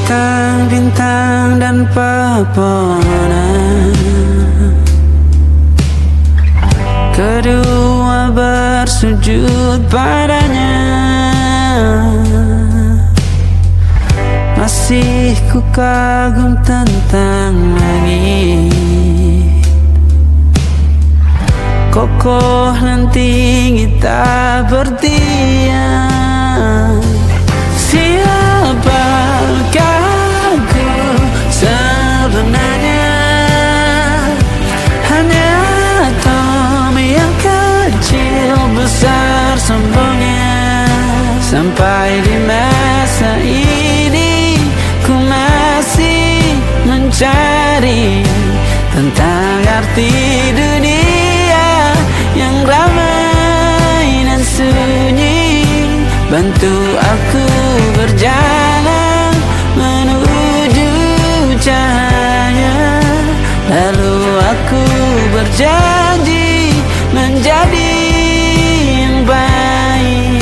bintang-bintang dan pepohonan, kedua bersujud padanya. Masih ku kagum tentang langit, kokoh dan tinggi tak bertiang. Siapakah aku sebenarnya? Hanya atom yang kecil besar sombongnya. Sampai di masa ini ku masih mencari tentang arti dunia yang ramai dan sunyi. Bantu aku berjalan menuju cahaya, lalu aku berjanji menjadi yang baik.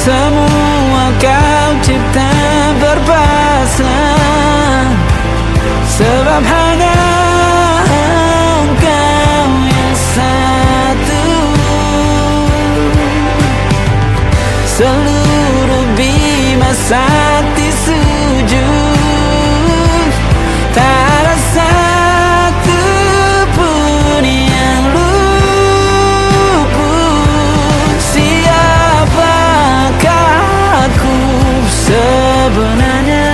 Semua kau cipta berpasang, sebab hanya engkau yang satu. Seluruh bima sakti sujud, tak ada satu pun yang luput. Siapakah aku sebenarnya?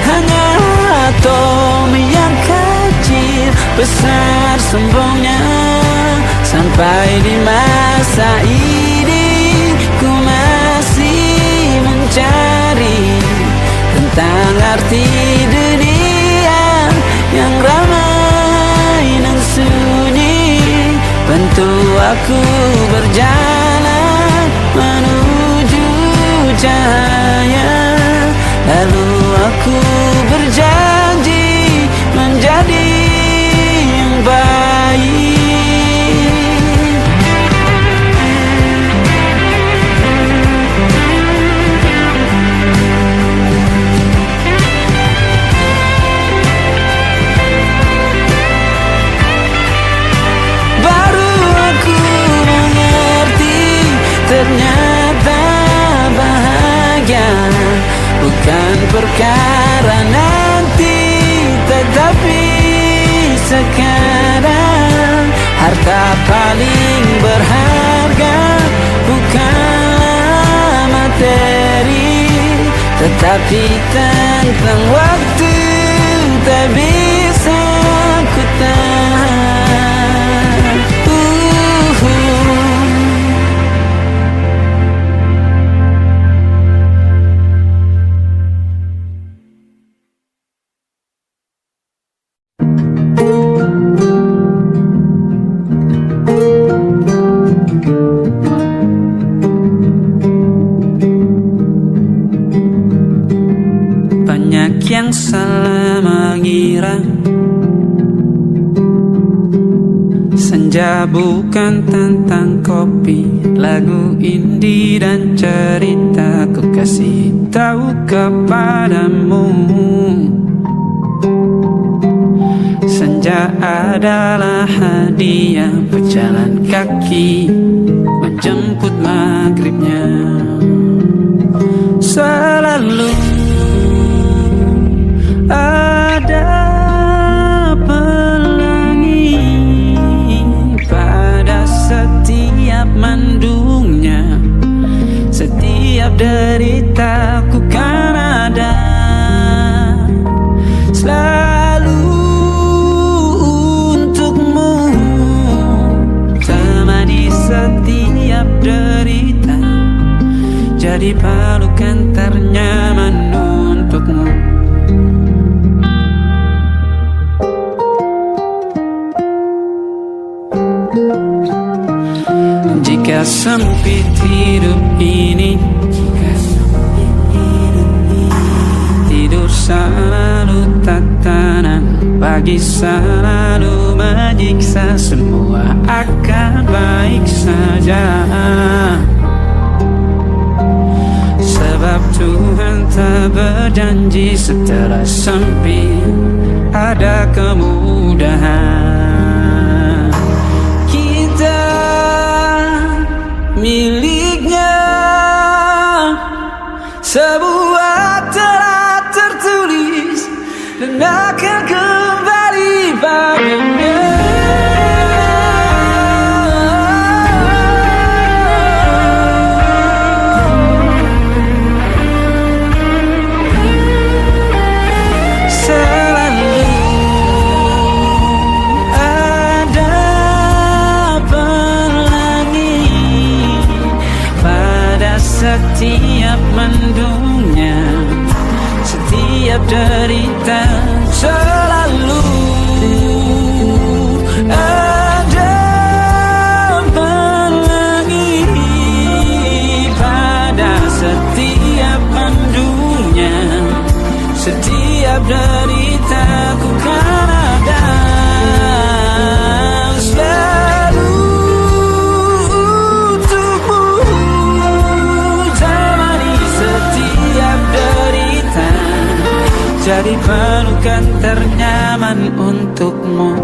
Hanya atom yang kecil besar sombongnya. Sampai di masa ini ku masih mencari tentang arti dunia yang ramai dan sunyi. Bantu aku berjalan menuju cahaya, lalu aku berjanji menjadi yang baik. Baru aku mengerti, ternyata bahagia bukan perkara nanti, tetapi sekarang. Harta paling berharga bukanlah materi, tetapi tentang waktu tak bisa ku tahan. Banyak yang salah mengira senja bukan tentang kopi, lagu indie dan cerita. Ku kasih tahu kepadamu, senja adalah hadiah berjalan kaki menjemput maghribnya. Selalu ada pelangi pada setiap mendungnya. Setiap deritaku kan ada selalu untukmu, temani setiap derita, jadi pelukan ternyaman untukmu. Jika sempit hidup ini, selalu tatanan, pagi selalu menyiksa, semua akan baik saja. Sebab Tuhan tak berjanji setelah sempit ada kemudahan. Kita miliknya, sebuah telah tertulis dan akan kembali padanya. Setiap mendungnya, setiap derita, selalu ada pelangi. Pada setiap mendungnya, setiap derita, ku kan ada selalu jadi pelukan ternyaman untukmu.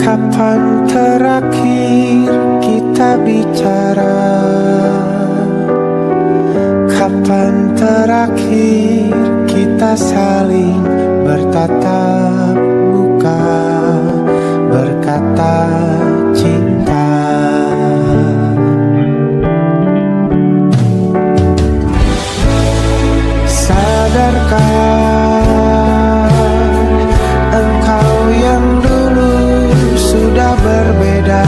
Kapan terakhir kita bicara? Kapan terakhir kita saling bertatap muka, berkata cinta? Sadarkah berbeda,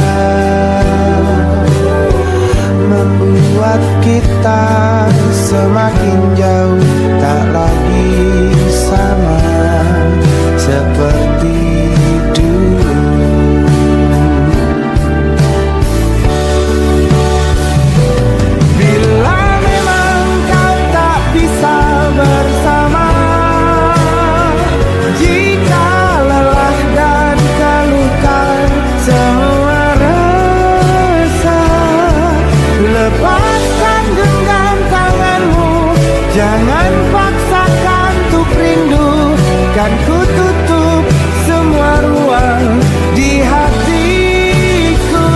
membuat kita semakin jauh, tak lagi sama seperti dulu. Bila memang kau tak bisa bersama, jika lelah dan keluhkan semua rasa, lepaskan genggam tanganmu, jangan paksakan untuk rindu, kan ku tutup semua ruang di hatiku.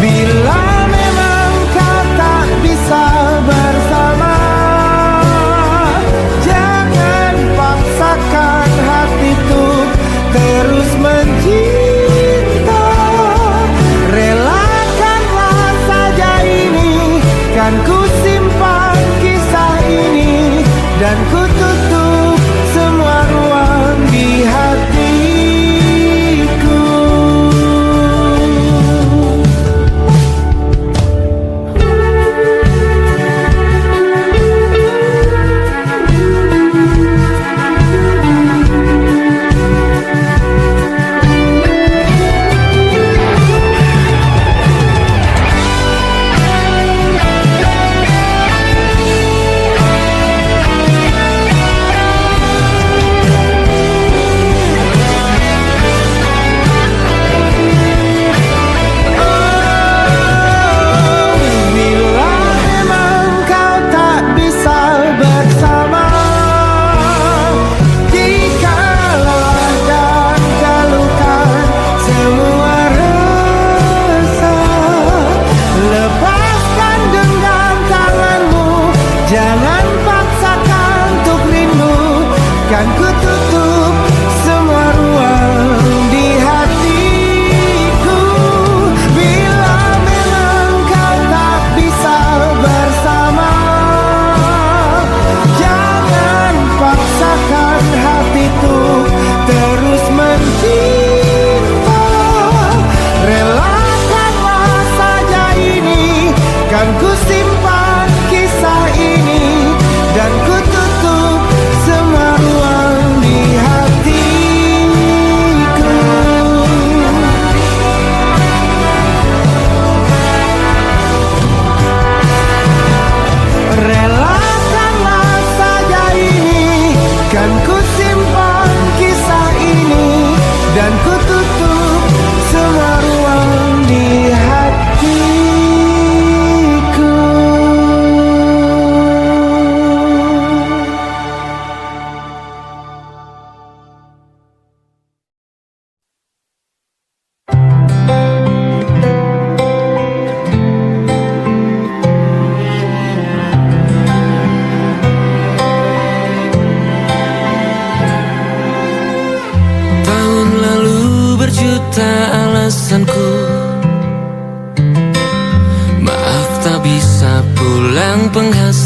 Bila memang kau tak bisa bersama, jangan paksakan hatiku terus mencinta. Relakanlah saja ini, kan ku simpan kisah ini, dan ku tutup semua ruang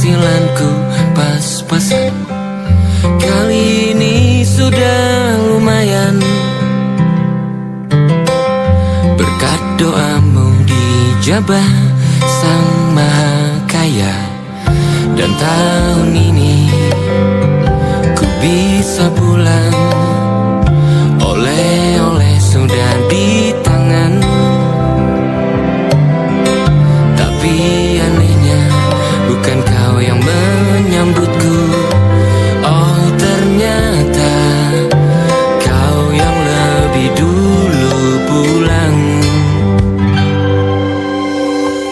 penghasilanku pas-pasan. Kali ini sudah lumayan, berkat doamu dijabah Sang Maha Kaya. Dan tahun ini ku bisa pulang, oleh-oleh sudah di tangan. Tapi anehnya bukan kau yang menyambutku. Oh ternyata kau yang lebih dulu pulang.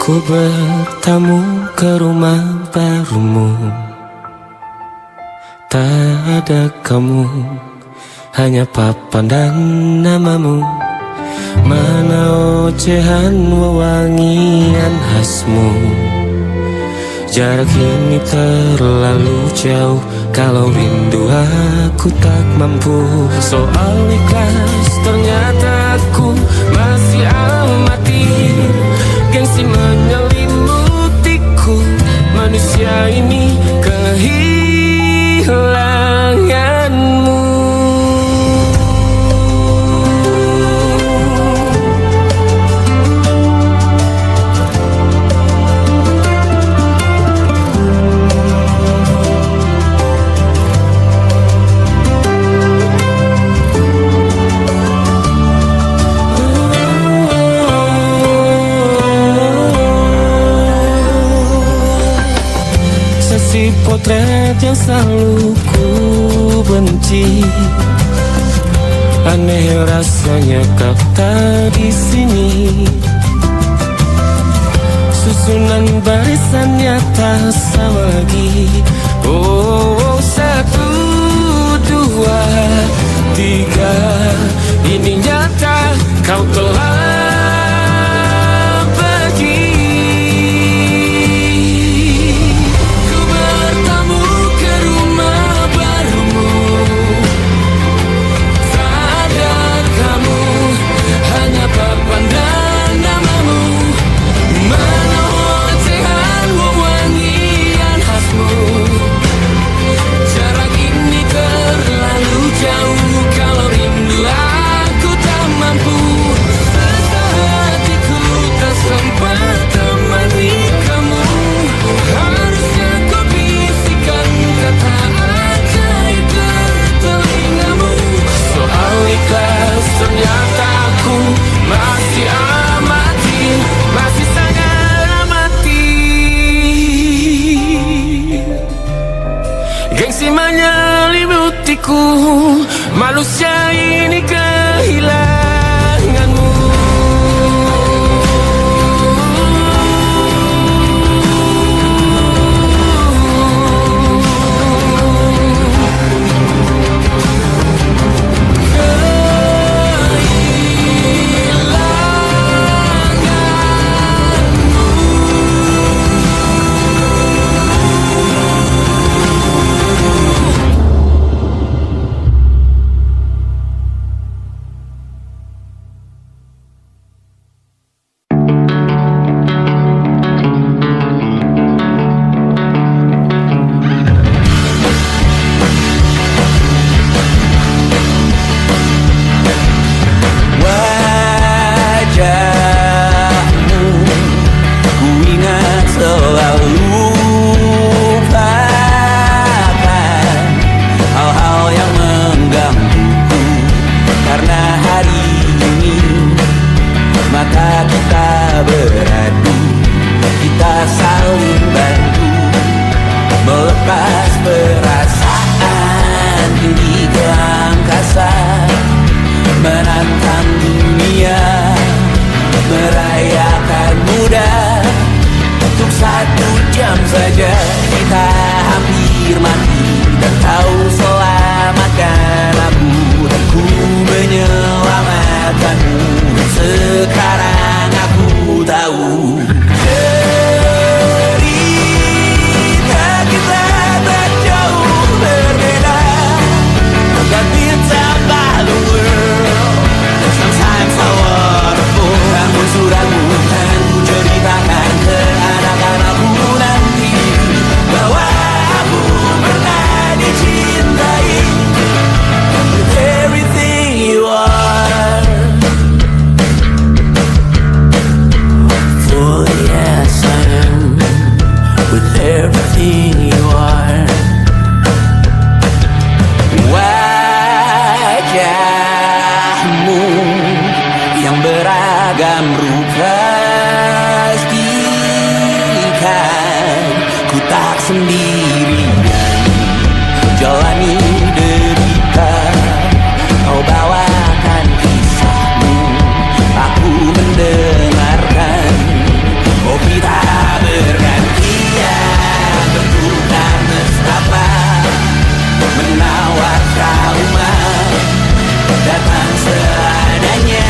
Ku bertamu ke rumah barumu, tak ada kamu, hanya papan dan namamu. Mana ocehan wewangian khasmu. Jarak ini terlalu jauh, kalau rindu aku tak mampu. Soal ikhlas ternyata aku masih amati. Gengsi menyelimutiku, manusia ini kehilanganmu. Potret yang selalu ku benci, aneh rasanya kau tak di sini. Susunan barisannya tak sama lagi. Oh, 1, 2, 3, ini nyata kau telah ternyata aku masih amati, masih sangat amati. Gengsi menyelimutiku, manusia ini kehilanganmu. beragam rupa ikan. Ku tak sendirian jalani derita. Kau bawakan kisahmu, aku mendengarkan. Kopi tak bergantian, bertukar nestapa, menawar trauma, datang seadanya.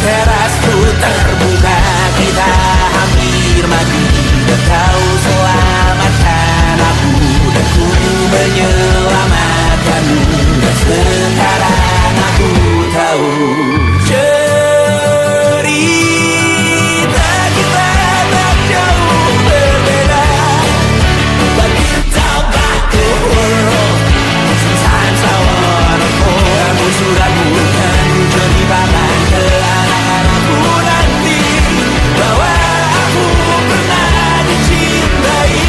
Terasku terbuka, kita hampir mati, dan kau selamatkan aku, dan ku menyelamatkanmu. Dan sekarang aku tahu cerita kita tak jauh berbeda. But you talk about the world, sometimes I wanna fall. Kamu sudah bukan ceritakan ke anak-anakku nanti bahwa aku pernah dicintai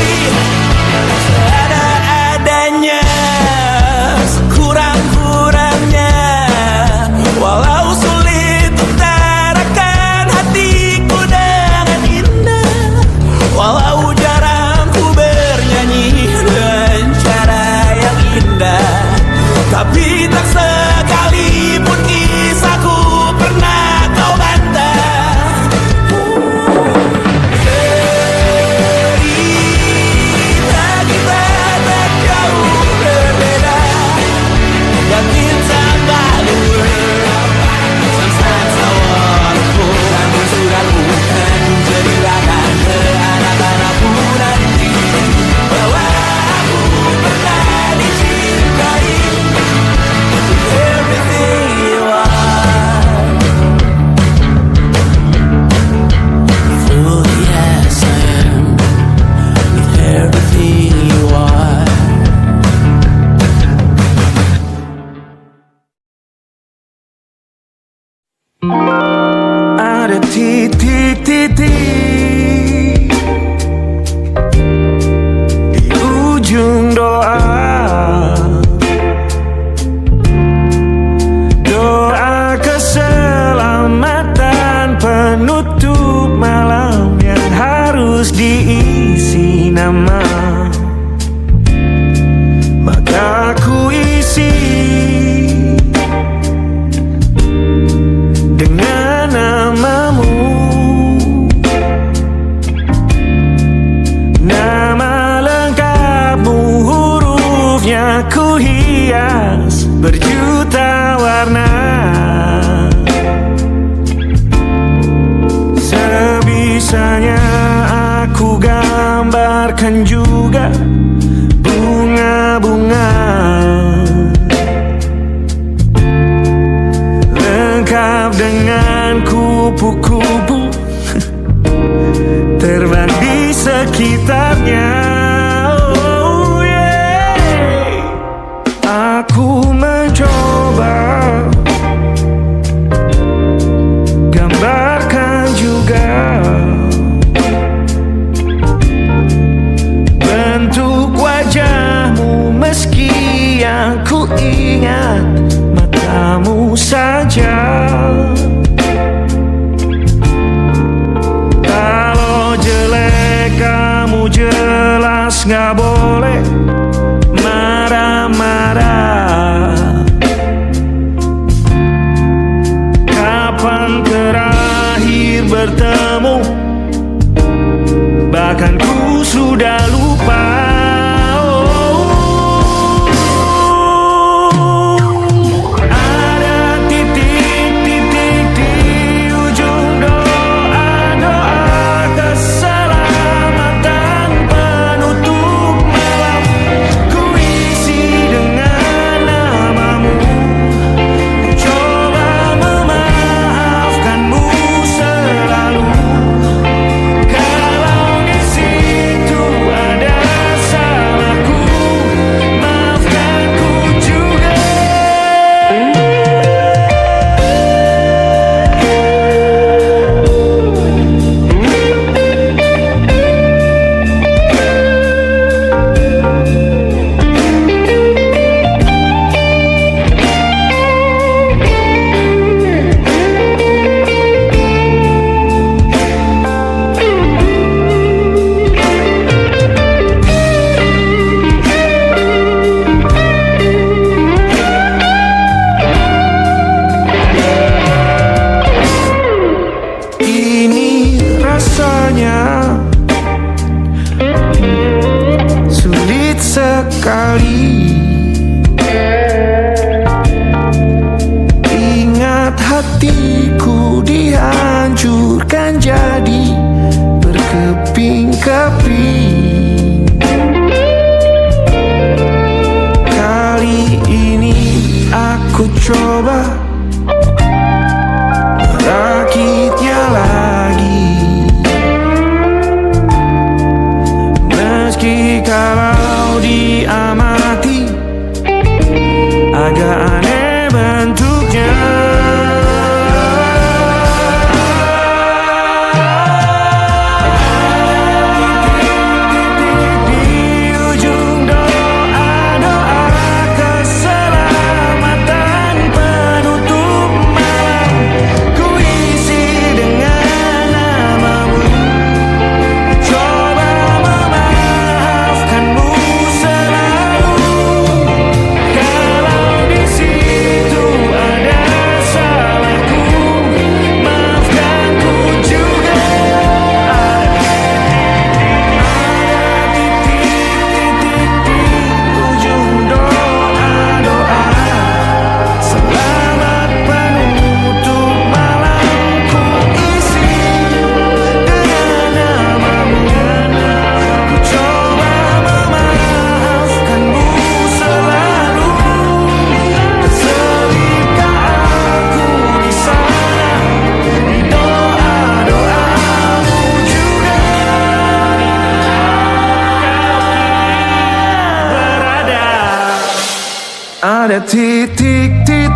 seadanya, sekurang-kurangnya. Walau sulit utarakan hatiku dengan indah, walau jarang ku bernyanyi dengan cara yang indah, tapi tak sekalipun kisahku pernah kau bantah. Cerita kita tak jauh berbeda, but it's about the world. Sometimes I wanna fall. Kamu sudah bukan ceritakan ke anak-anakku nanti bahwa aku pernah dicintai. Everything you are, fully as I am, with everything you are. Ada titik-titik di ujung doa, doa keselamatan penutup malam yang harus diisi nama. Maka ku isi dengan namamu, nama lengkapmu, hurufnya ku hias berjuta warna. Sebisanya aku gambarkan juga bunga-bunga, lengkap dengan kupu-kupu terbang di sekitarnya. Oh yeah. Aku mencoba gambarkan juga bentuk wajahmu, meski yang ku ingat matamu saja. Kalau jelek kamu jelas gak boleh marah-marah. Kapan terakhir bertemu, bahkan ku sudah lupa. Ada hatiku dihancurkan jadi berkeping-keping. Kali ini aku coba merakitnya lagi, meski kalau diamati agak aneh bentuknya. Ada titik-titik.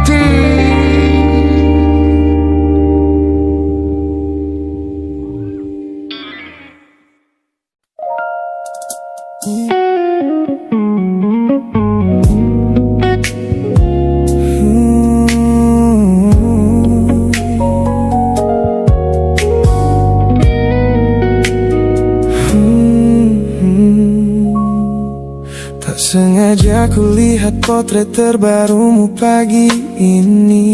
Sengaja ku lihat potret terbarumu pagi ini,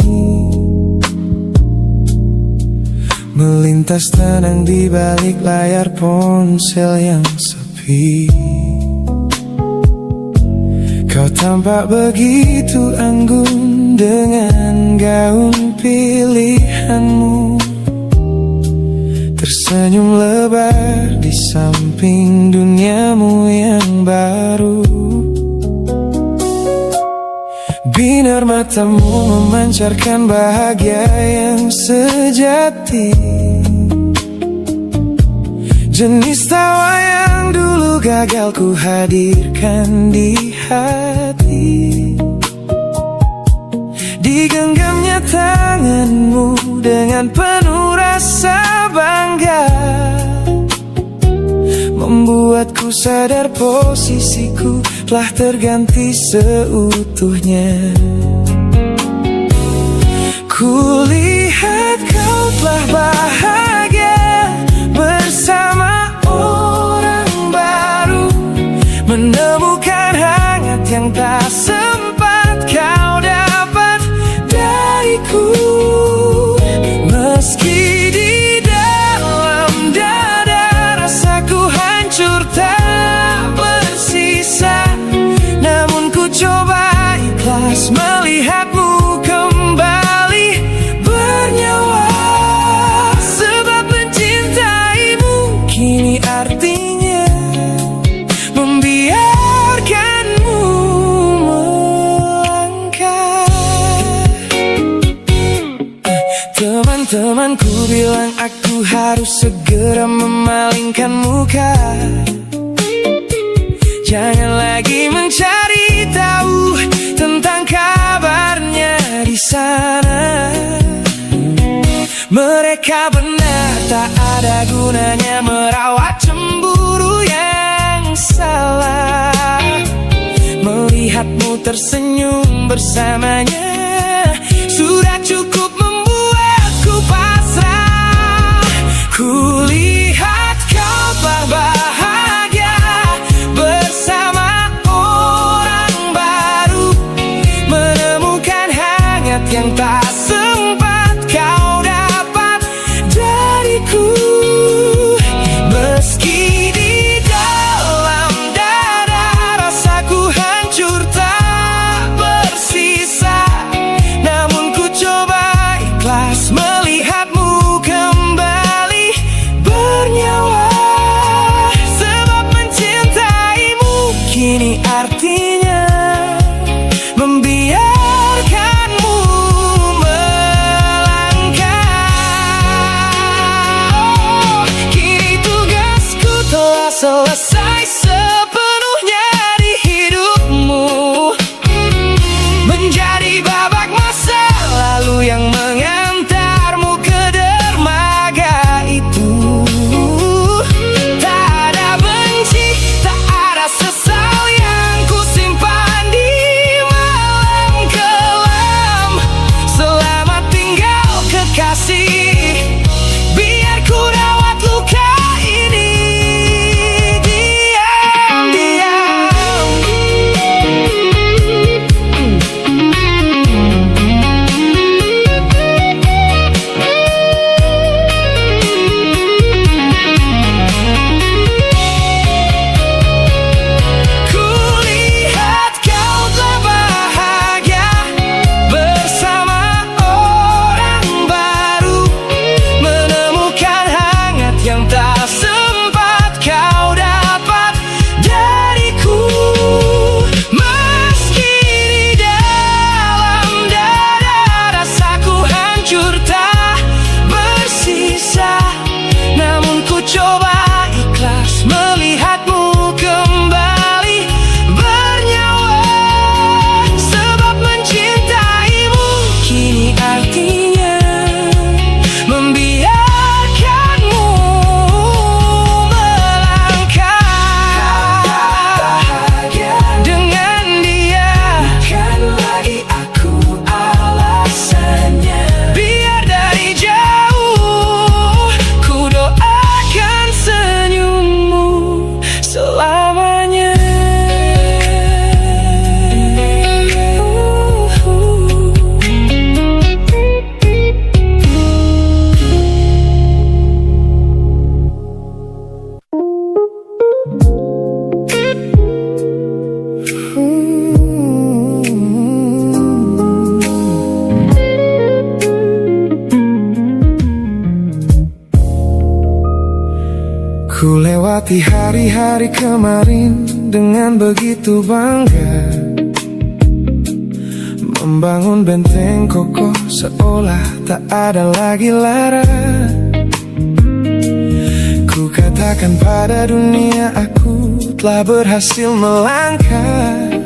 melintas tenang di balik layar ponsel yang sepi. Kau tampak begitu anggun dengan gaun pilihanmu, tersenyum lebar di samping duniamu yang baru. Binar matamu memancarkan bahagia yang sejati, jenis tawa yang dulu gagal ku hadirkan di hati. Digenggamnya tanganmu dengan penuh rasa bangga, membuatku sadar posisiku telah terganti seutuhnya. Kulihat kau telah bahagia bersama orang baru, menemukan hangat yang tak sempat kau dapat dariku. Meski di dalam dada rasaku hancur tak bersisa, namun ku coba ikhlas melihatmu kembali bernyawa. Sebab mencintaimu kini artinya membiarkanmu melangkah. Teman-temanku bilang aku harus segera memalingkan muka, jangan lagi mencari tahu tentang kabarnya di sana. Mereka benar, tak ada gunanya merawat cemburu yang salah. Melihatmu tersenyum bersamanya sudah cukup membuatku pasrah. Kulihat kau telah bahagia bersama orang baru, menemukan hangat yang tak sempat kau dapat dariku. Meski di dalam dada rasaku hancur tak bersisa, namun ku coba melewati hari-hari kemarin dengan begitu bangga, membangun benteng kokoh seolah tak ada lagi lara. Ku katakan pada dunia aku telah berhasil melangkah,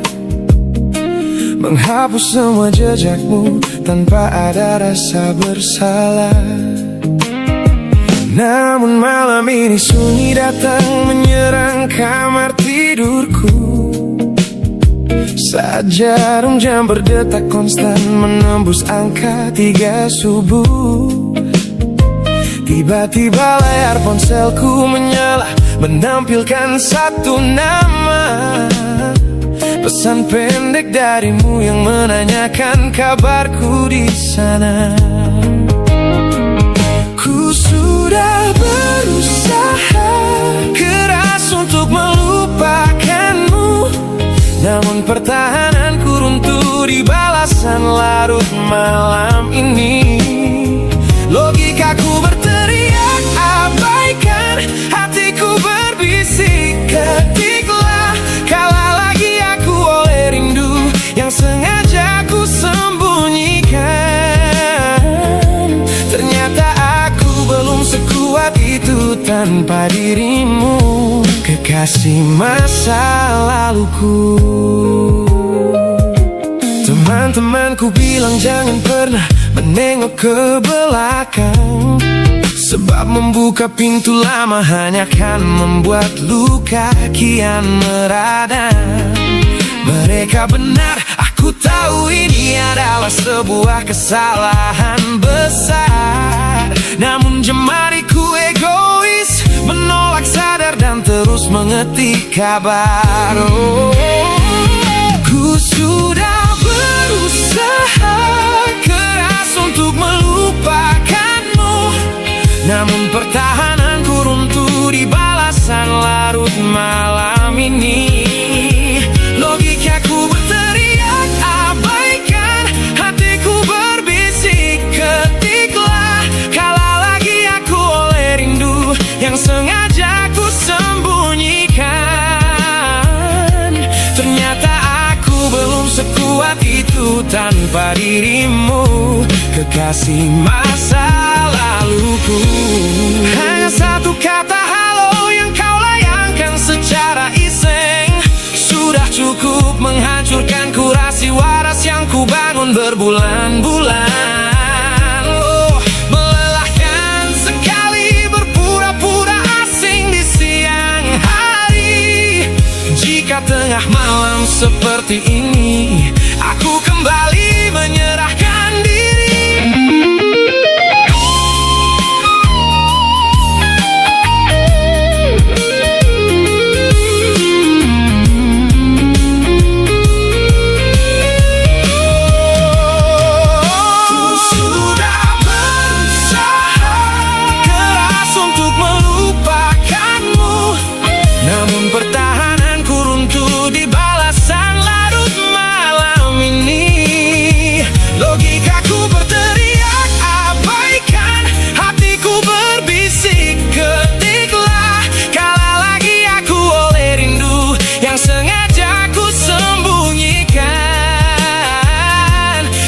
menghapus semua jejakmu tanpa ada rasa bersalah. Namun malam ini sunyi datang menyerang kamar tidurku, saat jarum jam berdetak konstan menembus angka 3 subuh. Tiba-tiba layar ponselku menyala, menampilkan satu nama, pesan pendek darimu yang menanyakan kabarku di sana. Ku sudah berusaha keras untuk melupakanmu, namun pertahananku runtuh di balasan larut malam ini. Logikaku berteriak abaikan, hatiku berbisik ketiklah, kalah lagi aku oleh rindu yang sengaja ku sembunyikan. Ternyata aku belum sekuat itu tanpa dirimu, kekasih masa laluku. Teman-temanku bilang jangan pernah menengok ke belakang, sebab membuka pintu lama hanya akan membuat luka kian meradang. Mereka benar, aku tahu ini adalah sebuah kesalahan besar, namun jemariku egois menolak sadar dan terus mengetik kabar. Ku sudah berusaha keras untuk melupakanmu, namun pertahananku runtuh di balasan larut malam ini. Logikaku berteriak abaikan, hatiku berbisik ketiklah, kalah lagi aku oleh rindu yang sengaja ku sembunyikan. Ternyata aku belum sekuat itu tanpa dirimu, kekasih masa laluku. Hanya satu kata halo yang kau layangkan secara iseng sudah cukup menghancurkan kurasi waras yang ku bangun berbulan-bulan. Melelahkan sekali berpura-pura asing di siang hari. Jika tengah malam seperti ini aku kembali menyerahkan diri.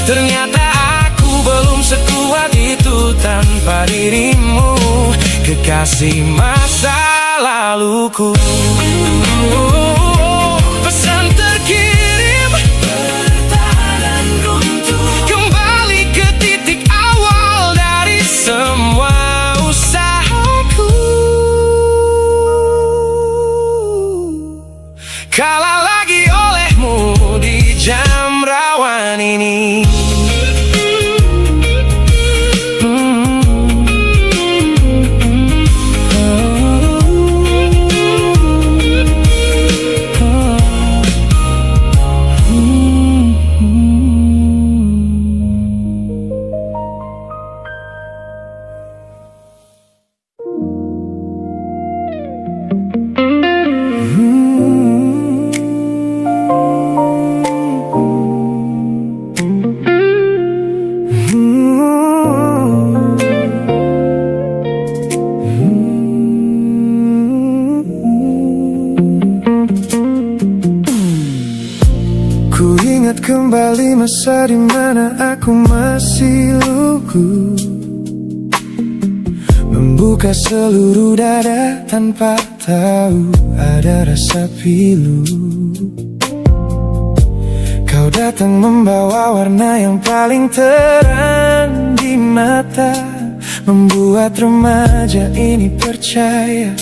Ternyata aku belum sekuat itu tanpa dirimu, kekasih masa laluku. Pesan terkirim, bertahan runtuh, kembali ke titik awal dari semua usahaku. Kalah lagi olehmu di jam rawan ini. masa dimana aku masih lugu, membuka seluruh dada tanpa tahu ada rasa pilu. Kau datang membawa warna yang paling terang di mata, membuat remaja ini percaya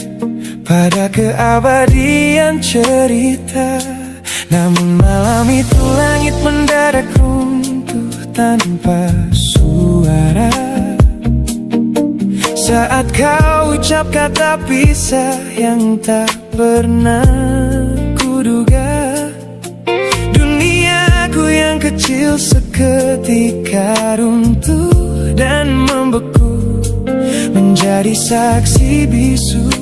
pada keabadian cerita. Namun malam itu langit mendadak runtuh tanpa suara saat kau ucap kata pisah yang tak pernah kuduga. Duniaku yang kecil seketika runtuh dan membeku, menjadi saksi bisu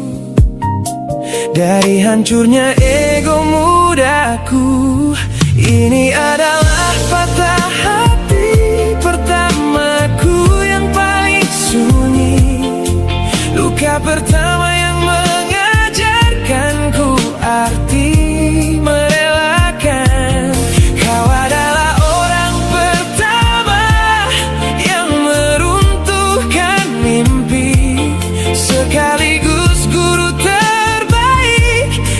dari hancurnya ego mudaku. Ini adalah patah hati pertamaku yang paling sunyi, luka pertama yang mengajarkanku arti merelakan. Kau adalah orang pertama yang meruntuhkan mimpi, sekaligus guru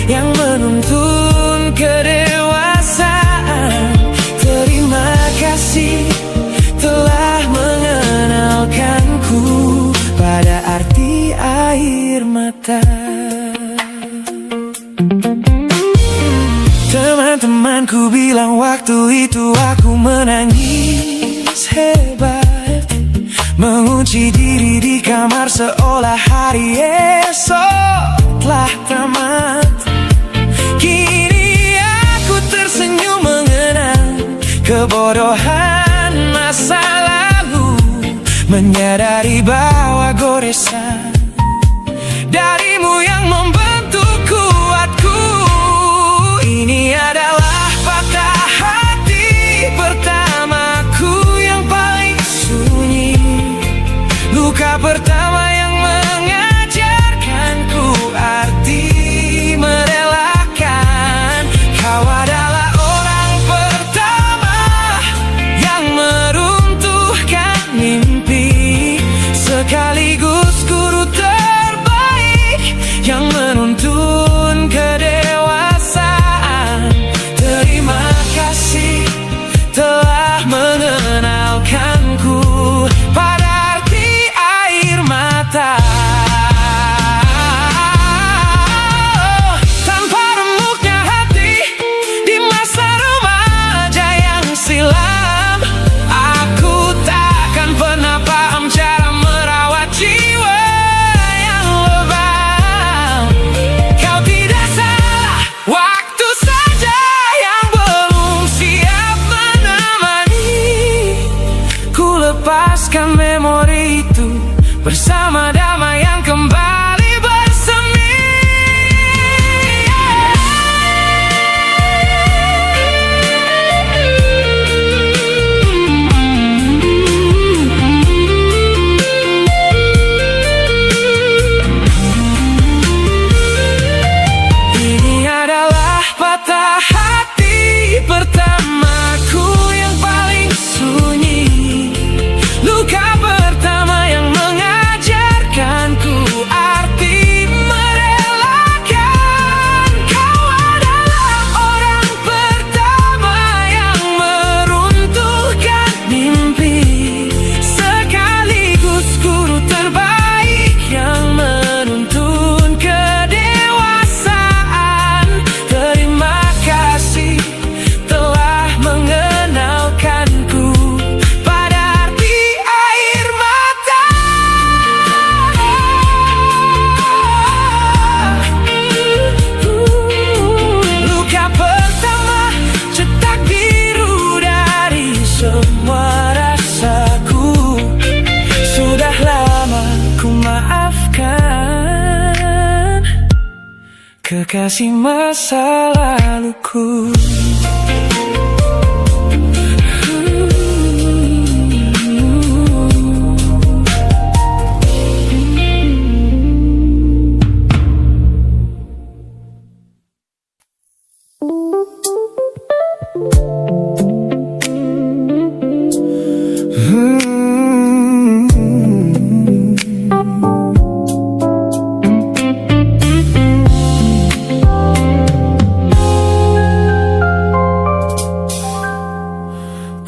yang menuntun kedewasaan. Terima kasih telah mengenalkanku pada arti air mata. Teman-temanku bilang waktu itu aku menangis hebat, mengunci diri di kamar seolah hari esok telah tamat. Kini aku tersenyum mengenang kebodohan masa lalu, menyadari bahwa goresan darimu yang membentuk kuatku. Ini adalah patah hati pertamaku yang paling sunyi, luka pertama yang mengajarkanku arti merelakan. Kau adalah orang pertama yang meruntuhkan mimpi, sekaligus guru terbaik yang menuntun kedewasaan. Terima kasih telah mengenalkanku pada arti air mata. Tanpa remuknya hati di masa remaja yang silam, aku takkan pernah paham cara merawat jiwa yang lebam. Kau tidak salah, waktu saja yang belum siap menemani. Ku lepaskan memori itu bersama damai yang kembali bersemi. Ini adalah patah hati pertamaku yang paling sunyi, luka pertama yang mengajarkanku arti merelakan. Kau adalah orang pertama yang meruntuhkan mimpi, sekaligus guru terbaik yang menuntun kedewasaan. Terima kasih telah mengenalkanku pada arti air mata. Luka pertama cetak biru dari semua rasaku. Sudah lama ku maafkan kekasih masa laluku.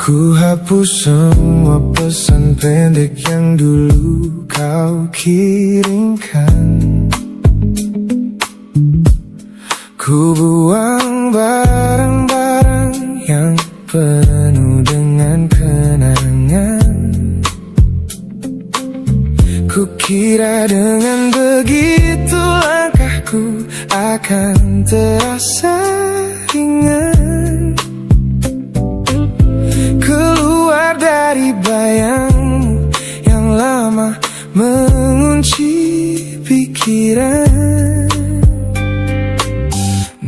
Ku hapus semua pesan pendek yang dulu kau kirimkan. Ku buang barang-barang yang penuh dengan kenangan. Ku kira dengan begitu langkahku akan terasa ringan. Keluar dari bayangmu yang lama mengunci pikiran.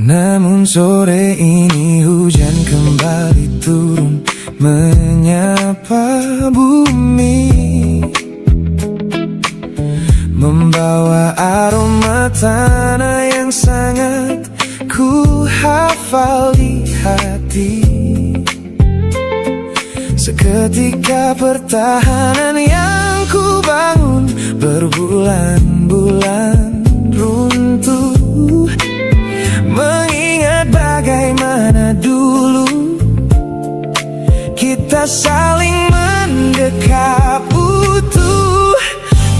Namun sore ini hujan kembali turun menyapa bumi, membawa aroma tanah yang sangat ku hafal di hati. Seketika pertahanan yang ku bangun berbulan-bulan runtuh. Mengingat bagaimana dulu kita saling mendekap utuh.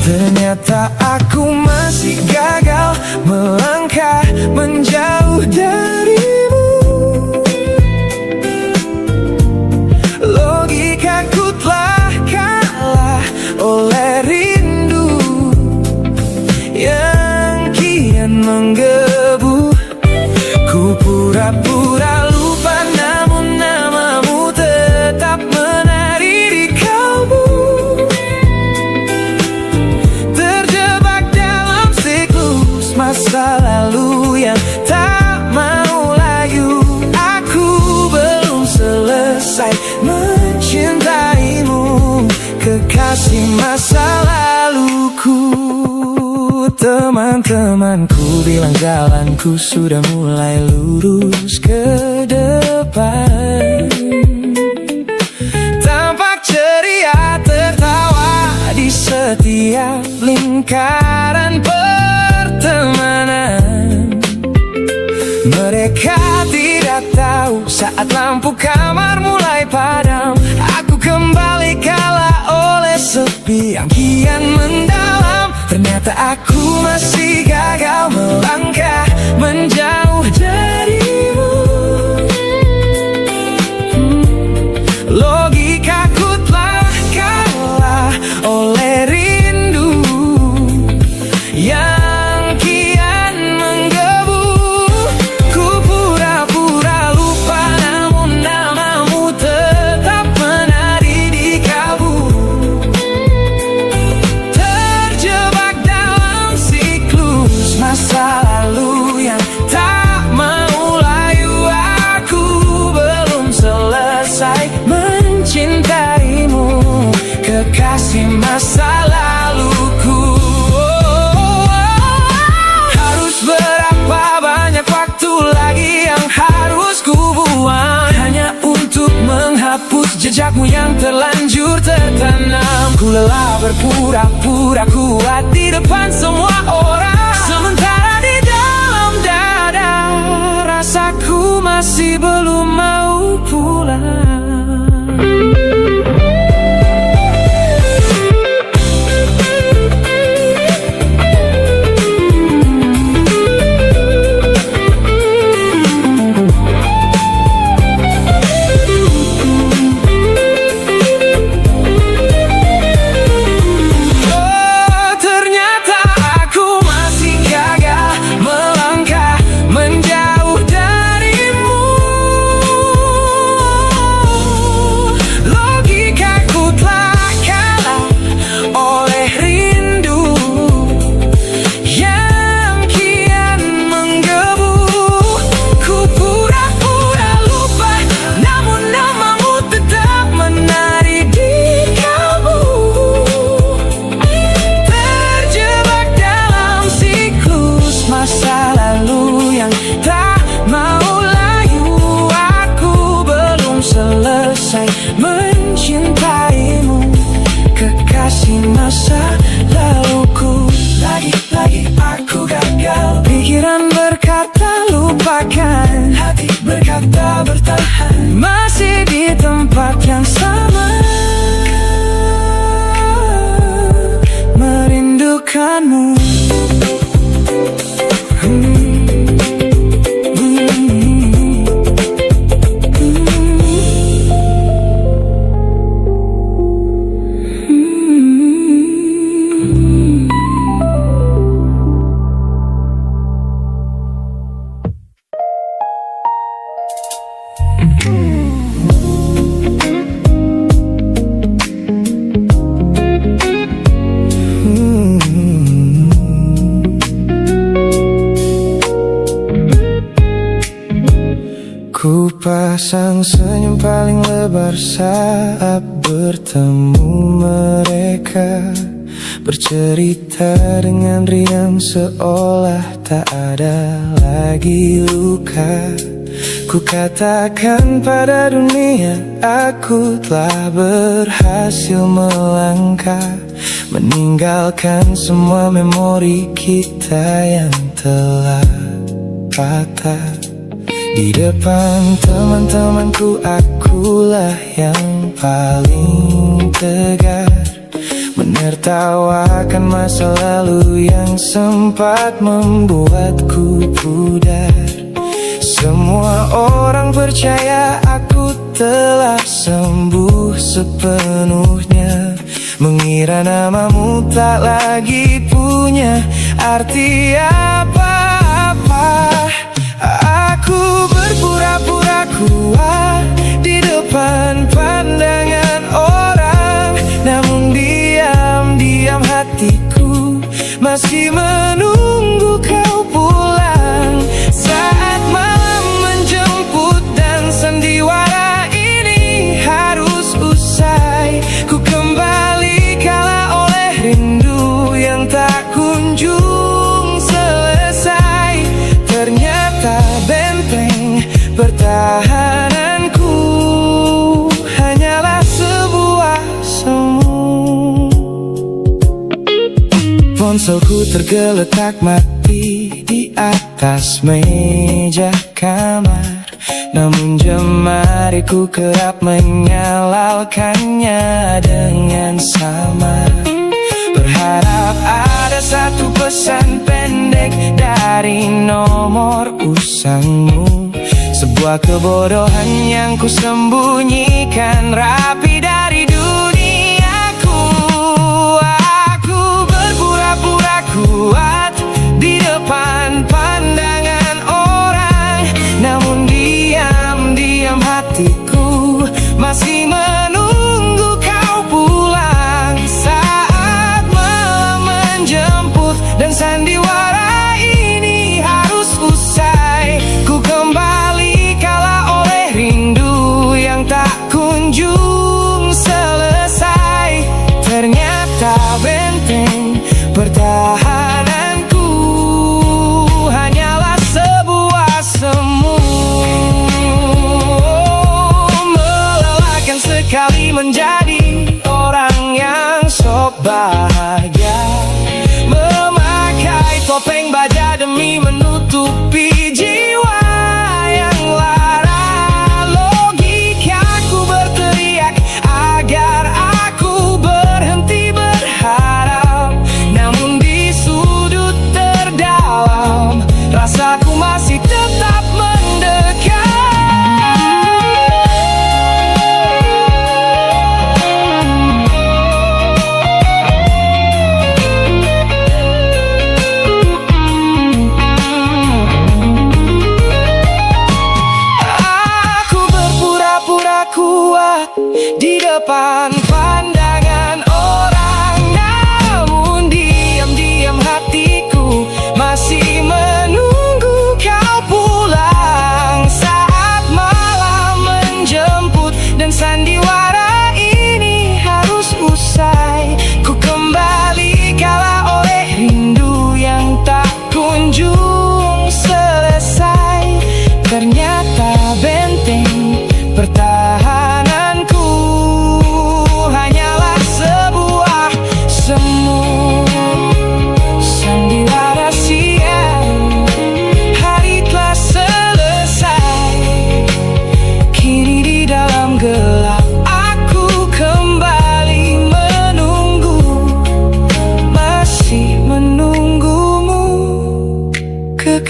Ternyata aku masih gagal melangkah menjauh darimu. Logikaku telah kalah oleh rindu yang kian menggebu. Ku pura-pura lupa namun namamu tetap menari di kalbu. Terjebak dalam siklus masa lalu yang tak mau layu. Aku belum selesai mencintaimu, kekasih masa laluku. Teman-temanku bilang jalanku sudah mulai lurus ke depan. Tampak ceria tertawa di setiap lingkaran pertemanan. Mereka tidak tahu saat lampu kamar mulai padam, aku kembali kalah oleh sepi yang kian mendalam. Ternyata aku masih gagal melangkah menjauh darimu. Logikaku telah kalah oleh rindu yang kian menggebu. Ku pura-pura lupa namun namamu tetap menari di kalbu. Terjebak dalam siklus masa lalu yang tak mau layu. Aku belum selesai mencintaimu, kekasih masa laluku. Harus berapa banyak waktu lagi yang harus ku buang hanya untuk menghapus jejakmu yang terlanjur tertanam. Ku lelah berpura-pura kuat di depan semua orang, sementara di dalam dada rasaku masih belum mau pulang. Ternyata aku masih meninggalkanmu. Ku pasang senyum paling lebar saat bertemu mereka, bercerita dengan riang seolah tak ada lagi luka. Ku katakan pada dunia aku telah berhasil melangkah, meninggalkan semua memori kita yang telah patah. Di depan teman-temanku akulah yang paling tegar, menertawakan masa lalu yang sempat membuatku pudar. Semua orang percaya aku telah sembuh sepenuhnya, mengira namamu tak lagi punya arti apa-apa. Aku berpura-pura kuat di depan pandangan orang, namun diam-diam hatiku masih menunggu kau pulang. Saat malam menjemput dan sandiwara ini harus usai, ku kembali kalah oleh rindu yang tak kunjung selesai. Ternyata benteng pertahananku hanyalah sebuah semu. Ponselku tergeletak mati di atas meja kamar, namun jemariku kerap menyalakannya dengan samar. Berharap ada satu pesan pendek dari nomor usangmu, sebuah kebodohan yang ku sembunyikan rapi dari duniaku. Aku berpura-pura kuat di depan pandangan orang, namun diam-diam hatiku masih menunggu kau pulang. Saat malam menjemput dan sandiwara ini harus usai, ku kembali kalah oleh rindu yang tak kunjung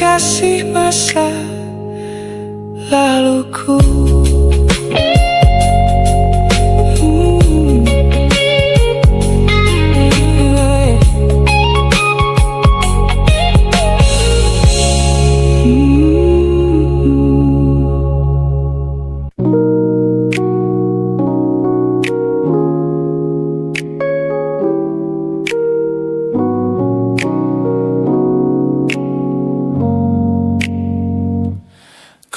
kekasih masa laluku.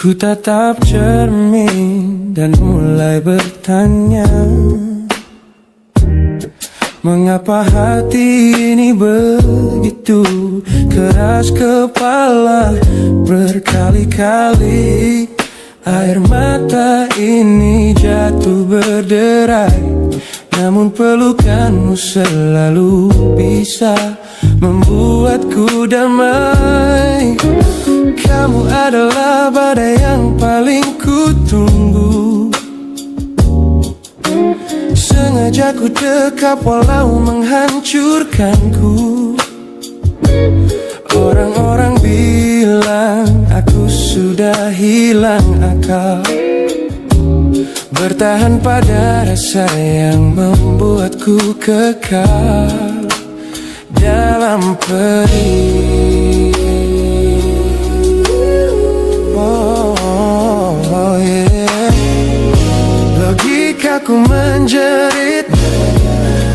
Ku tatap cermin dan mulai bertanya, mengapa hati ini begitu keras kepala? Berkali-kali air mata ini jatuh berderai, namun pelukanmu selalu bisa membuatku damai. Kamu adalah badai yang paling ku tunggu. Sengaja ku dekap walau menghancurkanku. Orang-orang bilang aku sudah hilang akal, bertahan pada rasa yang membuatku kekal dalam perih. Logikaku menjerit,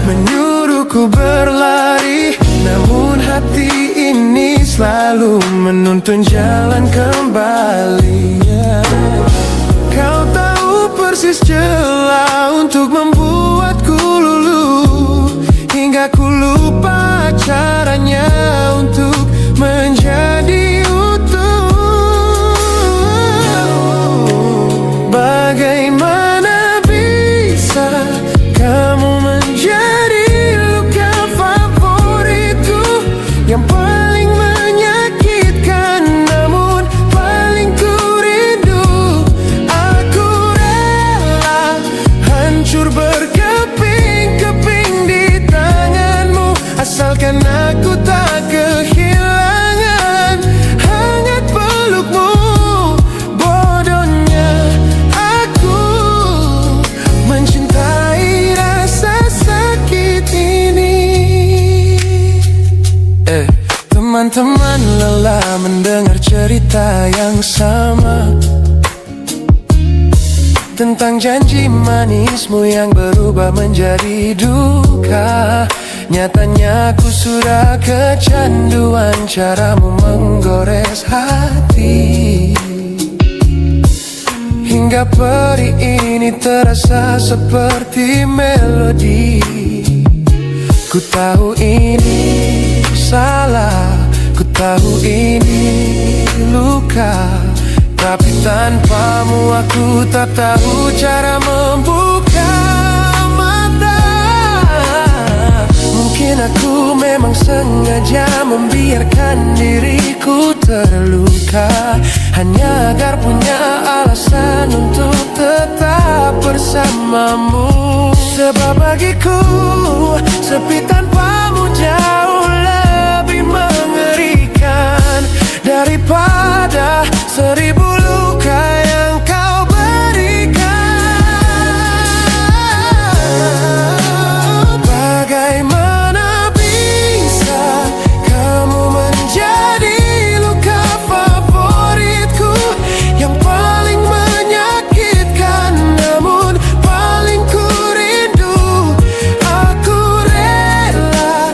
menyuruhku berlari, namun hati ini selalu menuntun jalan kembali. Kau tahu persis celah untuk membuatku luluh, hingga ku lupa caranya untuk menjadi utuh. Bagaimana bisa kamu menjadi luka favoritku, yang paling menyakitkan namun paling ku rindu. Aku rela hancur berkeping-keping di tanganmu, asalkan aku tak kehilangan hangat pelukmu. Bodohnya aku mencintai rasa sakit ini. Teman-teman lelah mendengar cerita yang sama tentang janji manismu yang berubah menjadi duka. Nyatanya aku sudah kecanduan caramu menggores hati, hingga perih ini terasa seperti melodi. Ku tahu ini salah, ku tahu ini luka, tapi tanpamu aku tak tahu cara membuka mata. Mungkin aku memang sengaja membiarkan diriku terluka, hanya agar punya alasan untuk tetap bersamamu. Sebab bagiku sepi tanpamu jauh lebih mengerikan daripada 1000 luka yang kau berikan. Bagaimana bisa kamu menjadi luka favoritku, yang paling menyakitkan namun paling ku rindu. Aku rela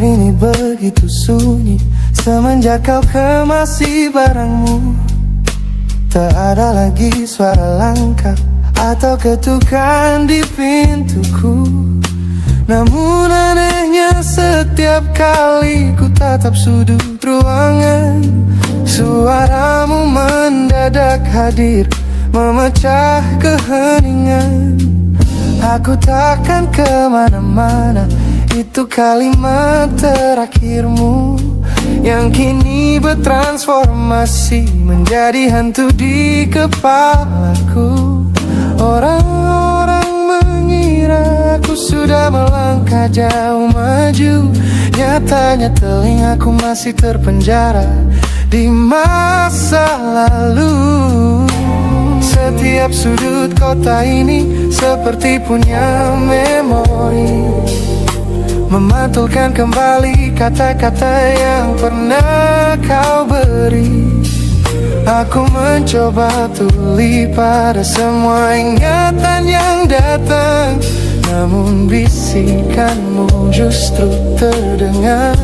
Kamar ini begitu sunyi semenjak kau kemasi barangmu. Tak ada lagi suara langkah atau ketukan di pintuku. Namun anehnya setiap kali ku tatap sudut ruangan, suaramu mendadak hadir memecah keheningan. Aku takkan kemana-mana, itu kalimat terakhirmu yang kini bertransformasi menjadi hantu di kepalaku. Orang-orang mengira aku sudah melangkah jauh maju, nyatanya telingaku masih terpenjara di masa lalu. Setiap sudut kota ini seperti punya memori, memantulkan kembali kata-kata yang pernah kau beri. Aku mencoba tuli pada semua ingatan yang datang, namun bisikanmu justru terdengar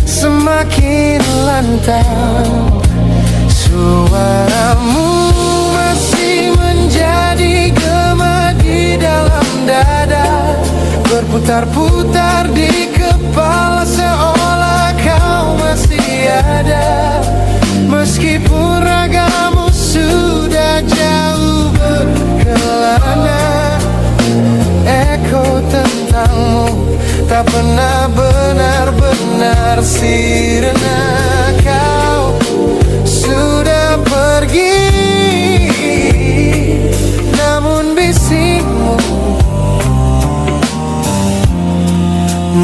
semakin lantang. Suaramu masih menjadi gema di dalam dada, berputar-putar di kepala seolah kau masih ada. Meskipun ragamu sudah jauh berkelana, eko tentangmu tak pernah benar-benar sirna. Kau sudah pergi, namun bisikmu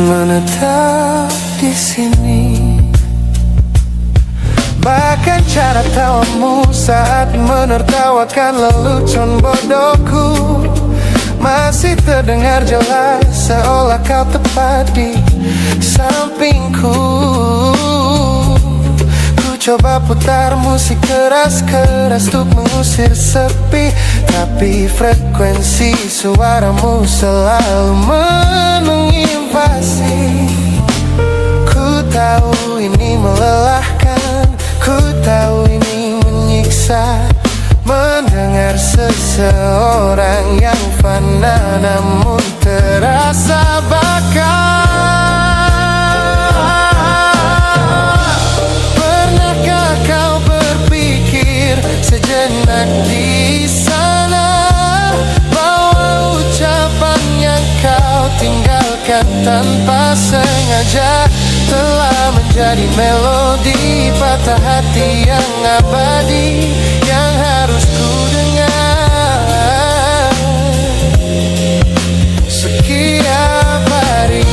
menetap di sini. Bahkan cara tawamu saat menertawakan lelucon bodohku masih terdengar jelas, seolah kau tepat di sampingku. Ku coba putar musik keras-keras untuk mengusir sepi, tapi frekuensi suaramu selalu menginvasi. Ku tahu ini melelahkan, ku tahu ini menyiksa, mendengar seseorang yang fana namun terasa bakal. Pernahkah kau berpikir sejenak di sana bahwa ucapan yang kau tinggalkan tanpa sengaja telah menjadi melodi patah hati yang abadi yang harus ku dengar setiap hari.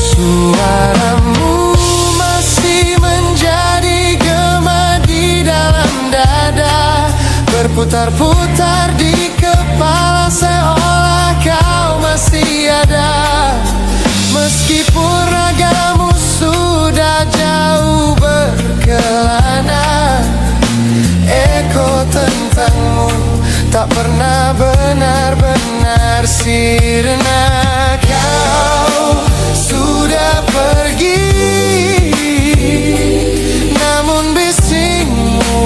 Suaramu masih menjadi gema di dalam dada, berputar-putar di kepala seolah kau masih ada. Meskipun ragamu sudah jauh berkelana, eko tentangmu tak pernah benar-benar sirna. Kau sudah pergi, namun bisikmu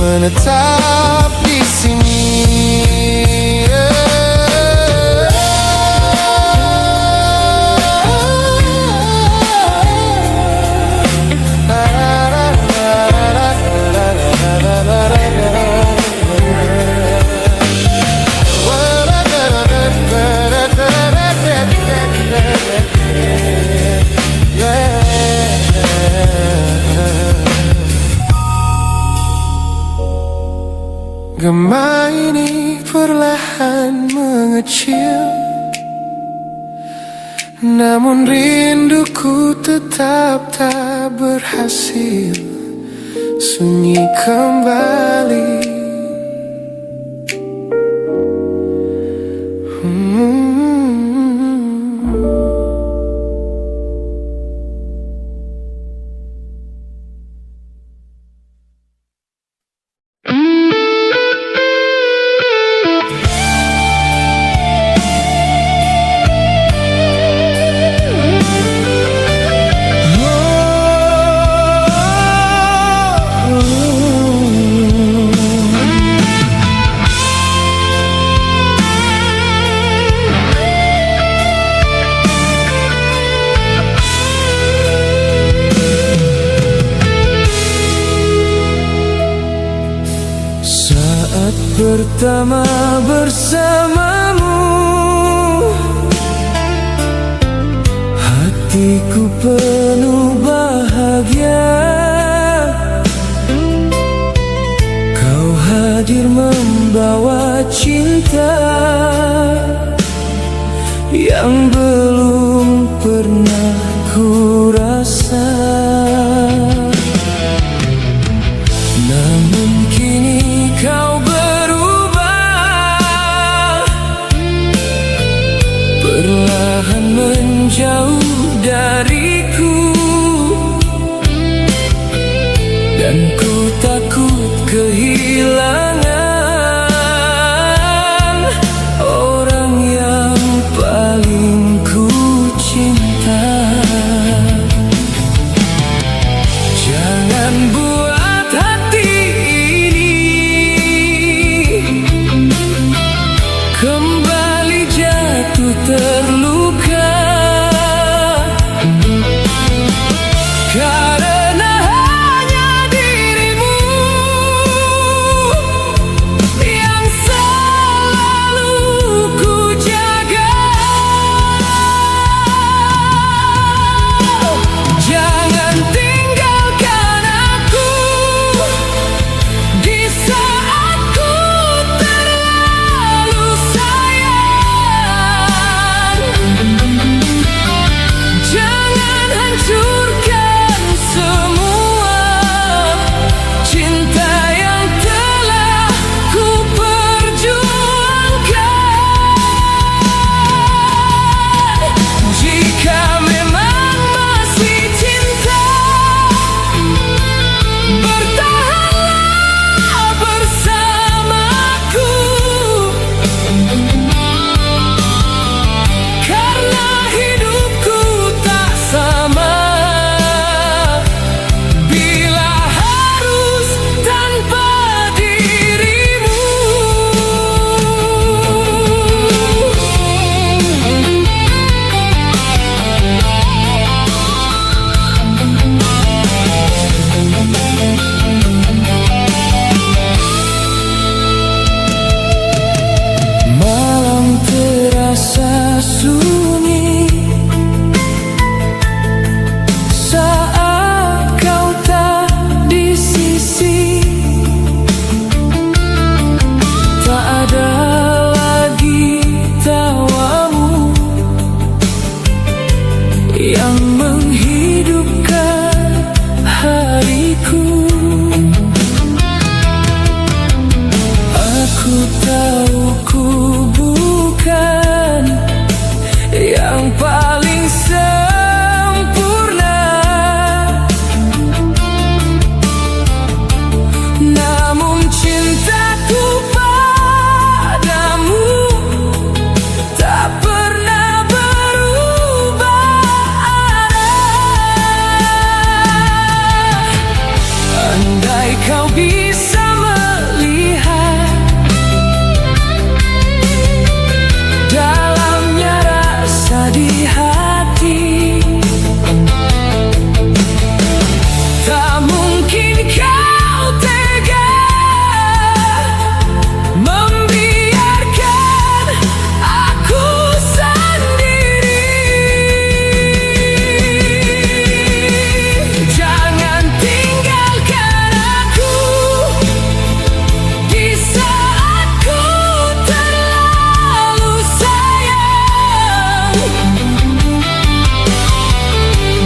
menetap di sini. Gema ini perlahan mengecil, namun rinduku tetap tak berhasil sunyi kembali. pertama bersamamu. Hatiku penuh bahagia, kau hadir membawa cinta yang belum pernah ku rasa. Namun kini kau berubah, perlahan menjauh dariku, dan ku takut kehilangan orang yang paling ku cinta. Jangan buat hati ini kembali jatuh terluka, karena hanya dirimu yang selalu ku jaga. Jangan tinggalkan aku di saat ku terlalu sayang. Jangan hancurkan semua cinta yang telah ku perjuangkan. Jika memang masih cinta, bertahanlah bersamaku, karena hidupku tak sama bila harus tanpa dirimu. Malam terasa sunyi saat kau tak di sisi. Tak ada lagi tawamu yang menghidupkan hariku. Aku tahu ku bukan yang paling sempurna, namun cintaku padamu tak pernah berubah. Andai kau bisa melihat dalamnya rasa di hati, tak mungkin kau tega membiarkan aku sendiri. Jangan tinggalkan aku di saat ku terlalu sayang.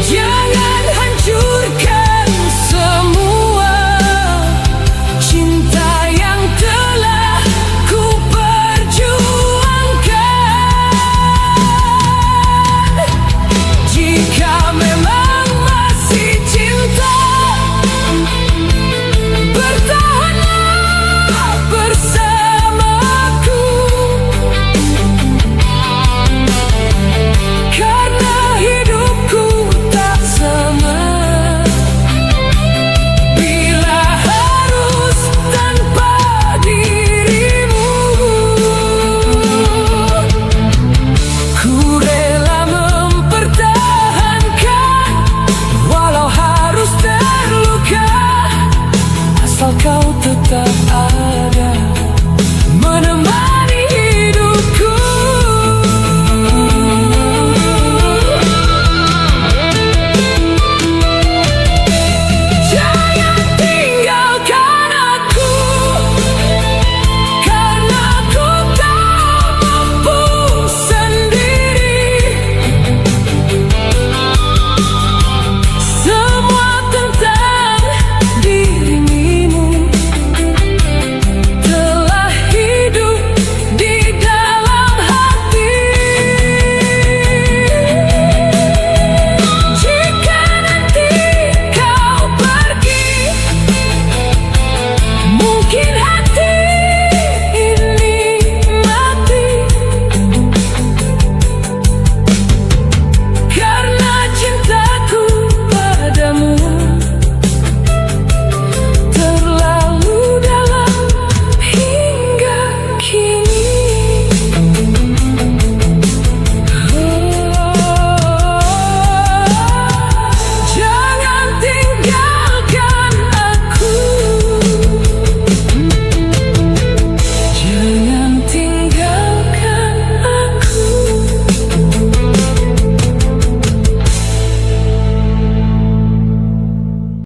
Jangan hancurkan semua cinta yang telah ku perjuangkan. Jika memang masih cinta, bertahanlah bersamaku, karena hidupku tak sama bila harus tanpa dirimu. Ku rela mempertahankan walau harus terluka, asal kau tetap